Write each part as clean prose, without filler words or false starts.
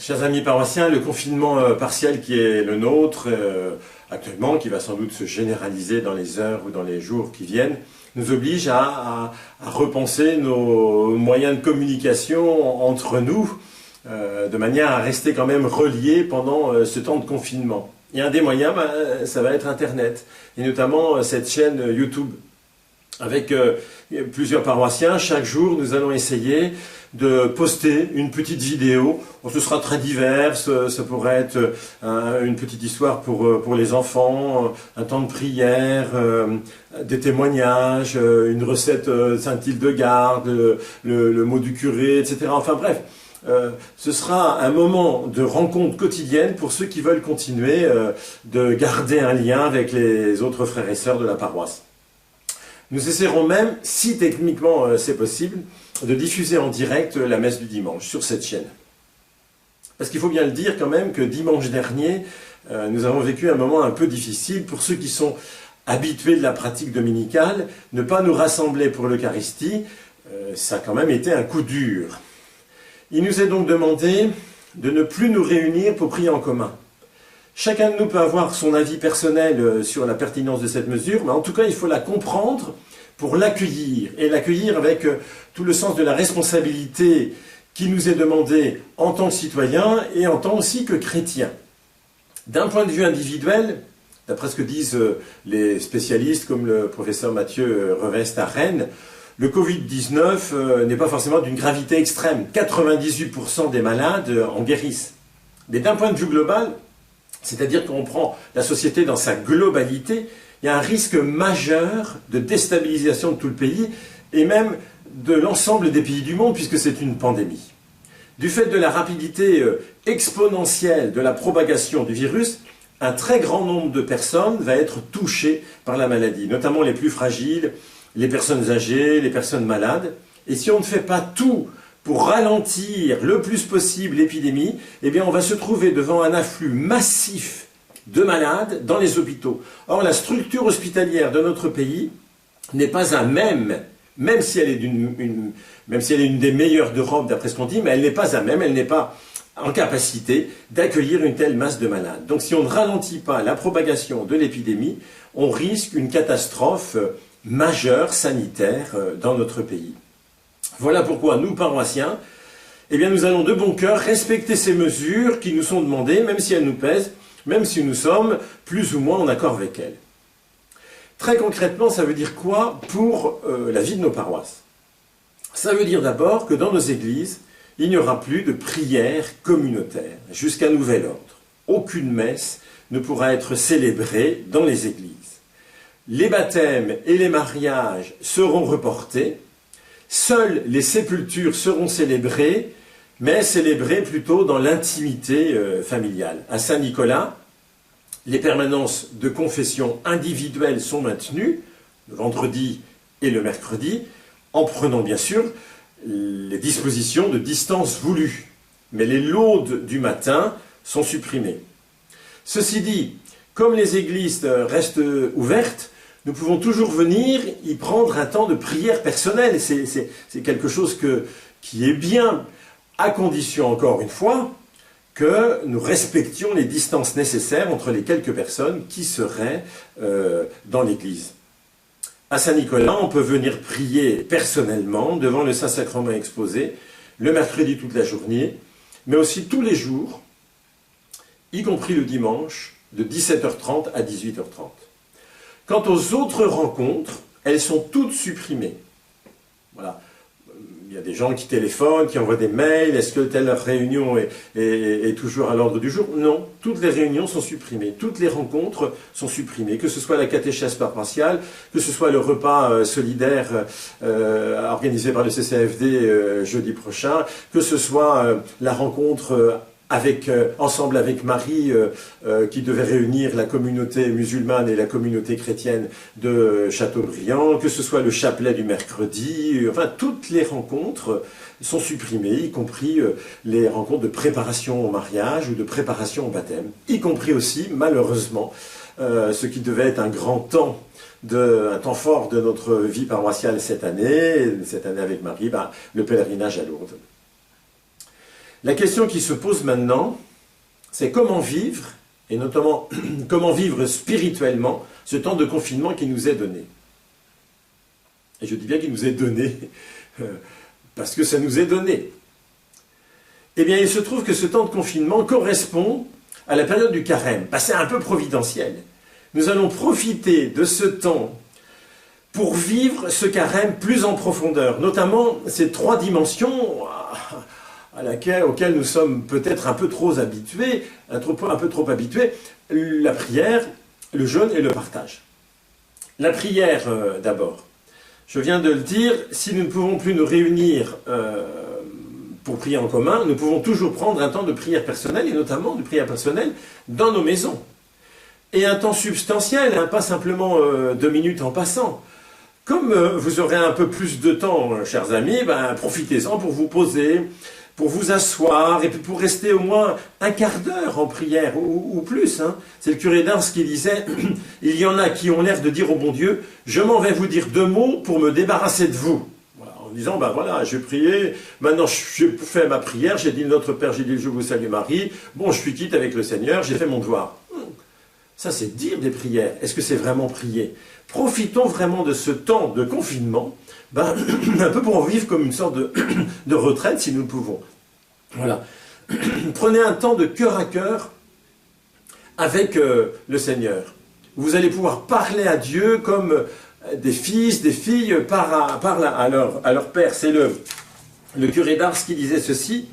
Chers amis paroissiens, le confinement partiel qui est le nôtre actuellement, qui va sans doute se généraliser dans les heures ou dans les jours qui viennent, nous oblige à repenser nos moyens de communication entre nous, de manière à rester quand même reliés pendant ce temps de confinement. Et un des moyens, ça va être Internet, et notamment cette chaîne YouTube. Avec plusieurs paroissiens, chaque jour, nous allons essayer de poster une petite vidéo. Bon, ce sera très divers, ça pourrait être une petite histoire pour les enfants, un temps de prière, des témoignages, une recette Saint-Hildegarde, le mot du curé, etc. Enfin bref, ce sera un moment de rencontre quotidienne pour ceux qui veulent continuer de garder un lien avec les autres frères et sœurs de la paroisse. Nous essaierons même, si techniquement c'est possible, de diffuser en direct la messe du dimanche sur cette chaîne. Parce qu'il faut bien le dire quand même que dimanche dernier, nous avons vécu un moment un peu difficile. Pour ceux qui sont habitués de la pratique dominicale, ne pas nous rassembler pour l'Eucharistie, ça a quand même été un coup dur. Il nous est donc demandé de ne plus nous réunir pour prier en commun. Chacun de nous peut avoir son avis personnel sur la pertinence de cette mesure, mais en tout cas, il faut la comprendre pour l'accueillir, et l'accueillir avec tout le sens de la responsabilité qui nous est demandée en tant que citoyens et en tant aussi que chrétiens. D'un point de vue individuel, d'après ce que disent les spécialistes comme le professeur Mathieu Revest à Rennes, le Covid-19 n'est pas forcément d'une gravité extrême. 98% des malades en guérissent. Mais d'un point de vue global, c'est-à-dire qu'on prend la société dans sa globalité, il y a un risque majeur de déstabilisation de tout le pays et même de l'ensemble des pays du monde puisque c'est une pandémie. Du fait de la rapidité exponentielle de la propagation du virus, un très grand nombre de personnes va être touchées par la maladie, notamment les plus fragiles, les personnes âgées, les personnes malades. Et si on ne fait pas tout pour ralentir le plus possible l'épidémie, eh bien on va se trouver devant un afflux massif de malades dans les hôpitaux. Or, la structure hospitalière de notre pays n'est pas à même si elle est une des meilleures d'Europe d'après ce qu'on dit, mais elle n'est pas à même, elle n'est pas en capacité d'accueillir une telle masse de malades. Donc si on ne ralentit pas la propagation de l'épidémie, on risque une catastrophe majeure sanitaire dans notre pays. Voilà pourquoi nous, paroissiens, eh bien, nous allons de bon cœur respecter ces mesures qui nous sont demandées, même si elles nous pèsent, même si nous sommes plus ou moins en accord avec elles. Très concrètement, ça veut dire quoi pour la vie de nos paroisses? Ça veut dire d'abord que dans nos églises, il n'y aura plus de prière communautaire jusqu'à nouvel ordre. Aucune messe ne pourra être célébrée dans les églises. Les baptêmes et les mariages seront reportés. Seules les sépultures seront célébrées, mais célébrées plutôt dans l'intimité familiale. À Saint-Nicolas, les permanences de confession individuelles sont maintenues, le vendredi et le mercredi, en prenant bien sûr les dispositions de distance voulues. Mais les laudes du matin sont supprimées. Ceci dit, comme les églises restent ouvertes, nous pouvons toujours venir y prendre un temps de prière personnelle. C'est quelque chose qui est bien, à condition, encore une fois, que nous respections les distances nécessaires entre les quelques personnes qui seraient dans l'église. À Saint-Nicolas, on peut venir prier personnellement devant le Saint-Sacrement exposé, le mercredi toute la journée, mais aussi tous les jours, y compris le dimanche, de 17h30 à 18h30. Quant aux autres rencontres, elles sont toutes supprimées. Voilà. Il y a des gens qui téléphonent, qui envoient des mails. Est-ce que telle réunion est toujours à l'ordre du jour? Non, toutes les réunions sont supprimées. Toutes les rencontres sont supprimées. Que ce soit la catéchèse paroissiale, que ce soit le repas solidaire organisé par le CCFD jeudi prochain, que ce soit la rencontre ensemble avec Marie, qui devait réunir la communauté musulmane et la communauté chrétienne de Châteaubriand, que ce soit le chapelet du mercredi, enfin toutes les rencontres sont supprimées, y compris les rencontres de préparation au mariage ou de préparation au baptême, y compris aussi, malheureusement, ce qui devait être un temps fort de notre vie paroissiale cette année avec Marie, le pèlerinage à Lourdes. La question qui se pose maintenant, c'est comment vivre, et notamment comment vivre spirituellement ce temps de confinement qui nous est donné. Et je dis bien qu'il nous est donné, parce que ça nous est donné. Eh bien, il se trouve que ce temps de confinement correspond à la période du carême. C'est un peu providentiel. Nous allons profiter de ce temps pour vivre ce carême plus en profondeur, notamment ces 3 dimensions auxquelles nous sommes peut-être un peu trop habitués, un peu trop habitués, la prière, le jeûne et le partage. La prière d'abord. Je viens de le dire, si nous ne pouvons plus nous réunir pour prier en commun, nous pouvons toujours prendre un temps de prière personnelle, et notamment de prière personnelle dans nos maisons. Et un temps substantiel, pas simplement 2 minutes en passant. Comme vous aurez un peu plus de temps, chers amis, profitez-en pour vous poser, pour vous asseoir, et puis pour rester au moins un quart d'heure en prière, ou plus. C'est le curé d'Ars qui disait « Il y en a qui ont l'air de dire au bon Dieu, je m'en vais vous dire 2 mots pour me débarrasser de vous. » En disant, voilà, j'ai prié, maintenant j'ai fait ma prière, j'ai dit Notre Père, j'ai dit Je vous salue Marie, bon, je suis quitte avec le Seigneur, j'ai fait mon devoir. Ça, c'est dire des prières. Est-ce que c'est vraiment prier? Profitons vraiment de ce temps de confinement, un peu pour en vivre comme une sorte de retraite, si nous le pouvons. Voilà. Prenez un temps de cœur à cœur avec le Seigneur. Vous allez pouvoir parler à Dieu comme des fils, des filles parlent à leur père. C'est le curé d'Ars qui disait ceci: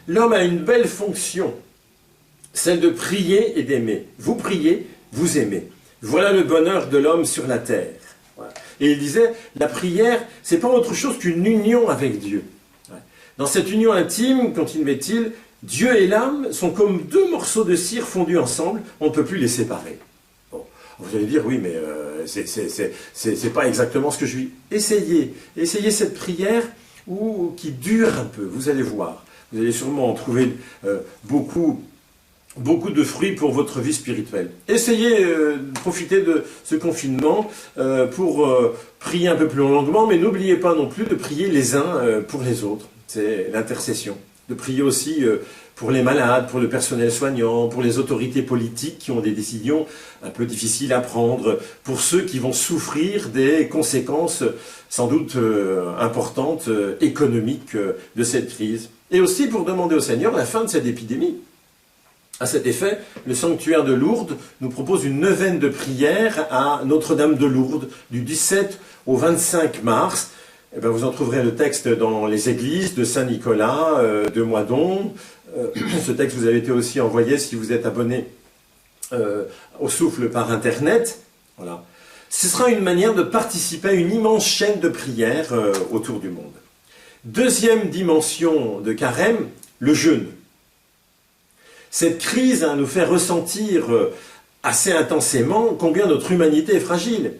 l'homme a une belle fonction, celle de prier et d'aimer. Vous priez, vous aimez. Voilà le bonheur de l'homme sur la terre. Voilà. Et il disait, la prière, c'est pas autre chose qu'une union avec Dieu. Dans cette union intime, continuait-il, Dieu et l'âme sont comme 2 morceaux de cire fondus ensemble, on ne peut plus les séparer. Bon, vous allez dire, oui, mais c'est pas exactement ce que je vis. Essayez cette prière qui dure un peu, vous allez voir. Vous allez sûrement en trouver beaucoup de fruits pour votre vie spirituelle. Essayez de profiter de ce confinement pour prier un peu plus longuement, mais n'oubliez pas non plus de prier les uns pour les autres. C'est l'intercession. De prier aussi pour les malades, pour le personnel soignant, pour les autorités politiques qui ont des décisions un peu difficiles à prendre, pour ceux qui vont souffrir des conséquences sans doute importantes, économiques de cette crise. Et aussi pour demander au Seigneur la fin de cette épidémie. À cet effet, le sanctuaire de Lourdes nous propose une neuvaine de prières à Notre-Dame de Lourdes du 17 au 25 mars. Vous en trouverez le texte dans les églises de Saint-Nicolas, de Moidon. Ce texte vous a été aussi envoyé si vous êtes abonné au Souffle par Internet. Voilà. Ce sera une manière de participer à une immense chaîne de prières autour du monde. Deuxième dimension de carême, le jeûne. Cette crise nous fait ressentir assez intensément combien notre humanité est fragile.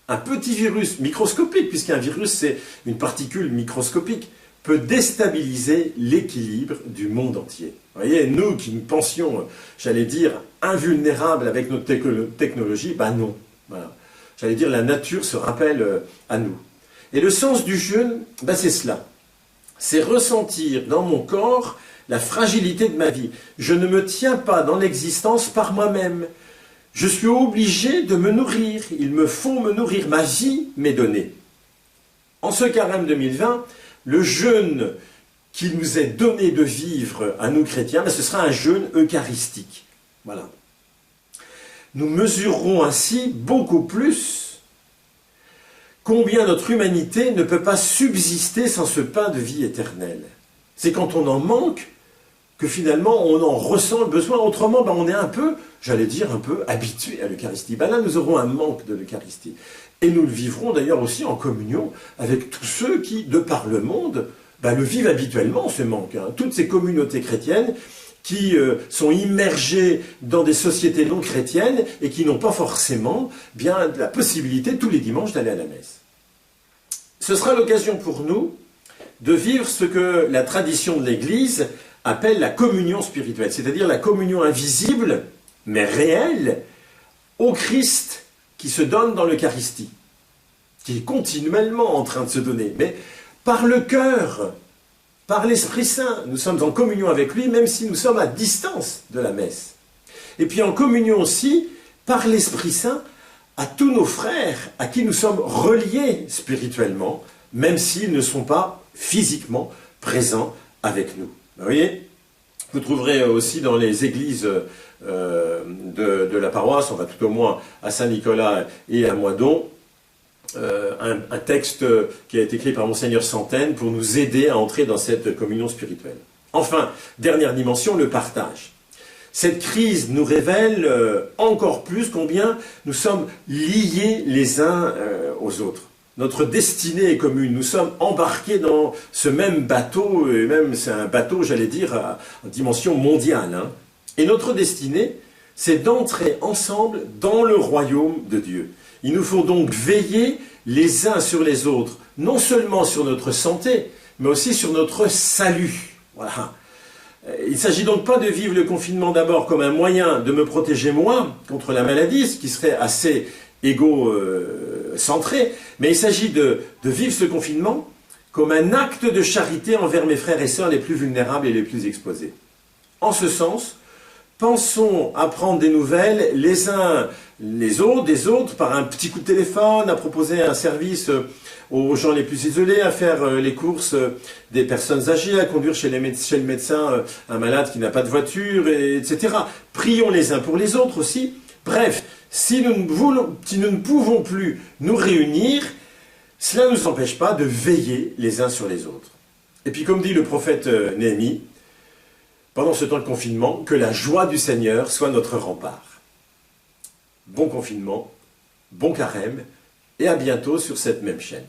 Un petit virus microscopique, puisqu'un virus c'est une particule microscopique, peut déstabiliser l'équilibre du monde entier. Vous voyez, nous qui nous pensions, j'allais dire, invulnérables avec notre technologie, non. Voilà. J'allais dire, la nature se rappelle à nous. Et le sens du jeûne, c'est cela. C'est ressentir dans mon corps la fragilité de ma vie. Je ne me tiens pas dans l'existence par moi-même. Je suis obligé de me nourrir. Il me faut me nourrir. Ma vie m'est donnée. En ce carême 2020, le jeûne qu'il nous est donné de vivre à nous chrétiens, ce sera un jeûne eucharistique. Voilà. Nous mesurerons ainsi beaucoup plus combien notre humanité ne peut pas subsister sans ce pain de vie éternelle. C'est quand on en manque que finalement on en ressent le besoin. Autrement, on est un peu, j'allais dire, un peu habitué à l'Eucharistie. Là, nous aurons un manque de l'Eucharistie. Et nous le vivrons d'ailleurs aussi en communion avec tous ceux qui, de par le monde, le vivent habituellement, ce manque. Toutes ces communautés chrétiennes qui sont immergées dans des sociétés non chrétiennes et qui n'ont pas forcément la possibilité tous les dimanches d'aller à la messe. Ce sera l'occasion pour nous de vivre ce que la tradition de l'Église appelle la communion spirituelle, c'est-à-dire la communion invisible, mais réelle, au Christ qui se donne dans l'Eucharistie, qui est continuellement en train de se donner, mais par le cœur, par l'Esprit Saint. Nous sommes en communion avec lui, même si nous sommes à distance de la messe. Et puis en communion aussi, par l'Esprit Saint, à tous nos frères à qui nous sommes reliés spirituellement, même s'ils ne sont pas physiquement présents avec nous. Vous voyez, vous trouverez aussi dans les églises de la paroisse, on va tout au moins à Saint-Nicolas et à Moidon, un texte qui a été écrit par Monseigneur Santène pour nous aider à entrer dans cette communion spirituelle. Enfin, dernière dimension, le partage. Cette crise nous révèle encore plus combien nous sommes liés les uns aux autres. Notre destinée est commune, nous sommes embarqués dans ce même bateau, et même c'est un bateau, j'allais dire, à dimension mondiale. Hein. Et notre destinée, c'est d'entrer ensemble dans le royaume de Dieu. Il nous faut donc veiller les uns sur les autres, non seulement sur notre santé, mais aussi sur notre salut. Voilà. Il ne s'agit donc pas de vivre le confinement d'abord comme un moyen de me protéger moi contre la maladie, ce qui serait assez égocentré, mais il s'agit de vivre ce confinement comme un acte de charité envers mes frères et sœurs les plus vulnérables et les plus exposés. En ce sens, pensons à prendre des nouvelles les uns des autres, par un petit coup de téléphone, à proposer un service aux gens les plus isolés, à faire les courses des personnes âgées, à conduire chez le médecin un malade qui n'a pas de voiture, etc. Prions les uns pour les autres aussi. Bref, si nous ne pouvons plus nous réunir, cela ne nous empêche pas de veiller les uns sur les autres. Et puis comme dit le prophète Néhémie, pendant ce temps de confinement, que la joie du Seigneur soit notre rempart. Bon confinement, bon carême, et à bientôt sur cette même chaîne.